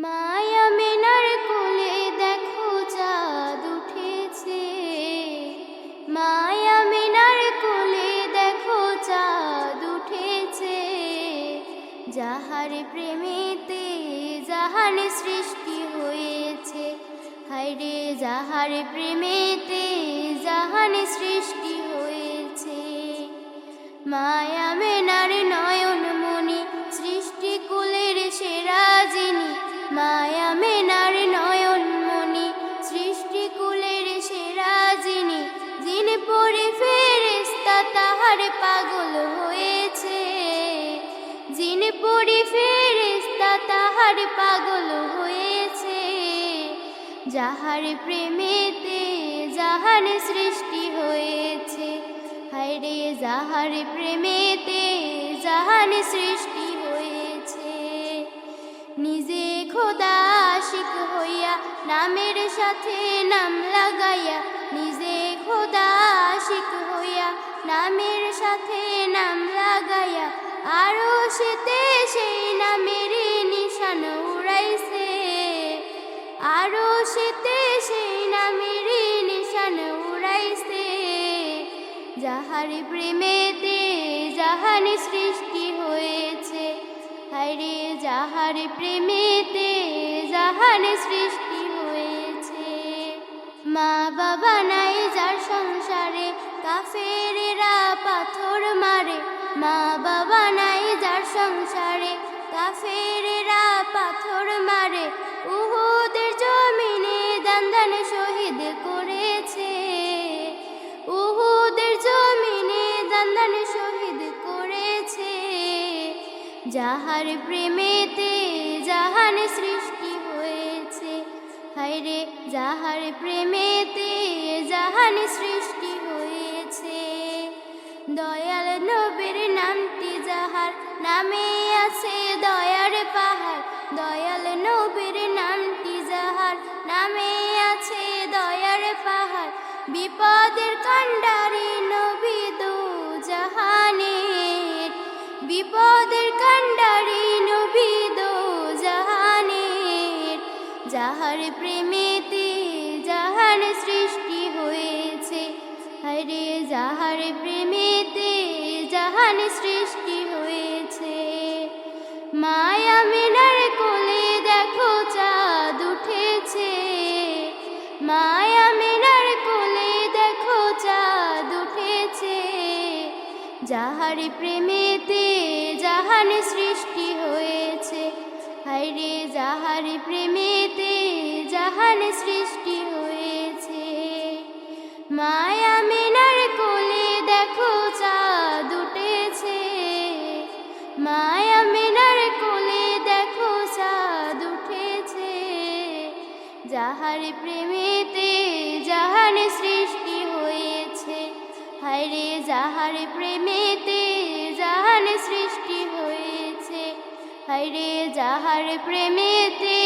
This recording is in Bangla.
মায়া মেনার কোলে দেখো চাঁদ উঠেছে, মায়া মেনার কোলে দেখো চাঁদ উঠেছে। যাহার প্রেমেতে জাহান সৃষ্টি হয়েছে, হায়রে যাহার প্রেমেতে জাহান সৃষ্টি হয়েছে। মায়া মেনার নয়ন মনি সৃষ্টি কুলের সেরা যিনি, মায়া মেনার নয়ন মনি সৃষ্টি কুলের সেরা যিনি, যিনি পড়ে ফেরেশতা তাহার পাগল হয়েছে, যিনি পড়ে ফেরেশতা তাহার পাগল হয়েছে। যাহার প্রেমেতে জাহান সৃষ্টি হয়েছে, হায়রে যাহার প্রেমেতে জাহান সৃষ্টি হয়েছে। নিজে খোদা আশিক হইয়া নামের সাথে নাম লাগাইয়া, নিজে খোদা আশিক হইয়া নামের সাথে নাম লাগাইয়া, আরো সেতে সেই নামের নিশান উড়াইছে, আরো সেতে সেই নামের নিশান উড়াইছে। যাহার প্রেমেতে জাহান সৃষ্টি হয়েছে, হায়রে যাহার প্রেমেতে জাহান সৃষ্টি হয়েছে। মা বাবা নাই যার সংসারে কাফেরেরা পাথর মারে, মা বাবা নাই যার সংসারে কাফেরেরা পাথর মারে। উহুদের জমিনে দান দান শহীদ করেছে, উহুদের জমিনে দান দান শহীদ করেছে। যাহার প্রেমেতে জাহান সৃষ্টি হয়েছে, হায়রে যাহার প্রেমেতে জাহান সৃষ্টি হয়েছে। দয়াল নবীর নামটি যাহার নামে আছে দয়ার পাহাড়, দয়াল নবীর নামটি যাহার নামে আছে দয়ার পাহাড়। বিপদের কান্ডারি নবী দো জাহানের, বিপদের কান্ডারি নবী দো জাহানের। যাহার প্রেমেতে জাহান সৃষ্টি হয়েছে, হায়রে যাহার প্রেমেতে জাহান সৃষ্টি হয়েছে। মায়া মেনার কোলে দেখো চাঁদ উঠেছে, মায়া মেনার কোলে দেখো চাঁদ উঠেছে। যাহার প্রেমেতে জাহান সৃষ্টি হয়েছে, হায়রে যাহার প্রেমেতে জাহান সৃষ্টি হয়েছে। মায়া মেনার কোলে দেখো চাঁদ উঠেছে, মায়া মেনার কোলে দেখো চাঁদ উঠেছে। যাহার প্রেমেতে জাহান সৃষ্টি হয়েছে, হায়রে যাহার প্রেমেতে জাহান সৃষ্টি হয়েছে, হায়রে যাহার প্রেমেতে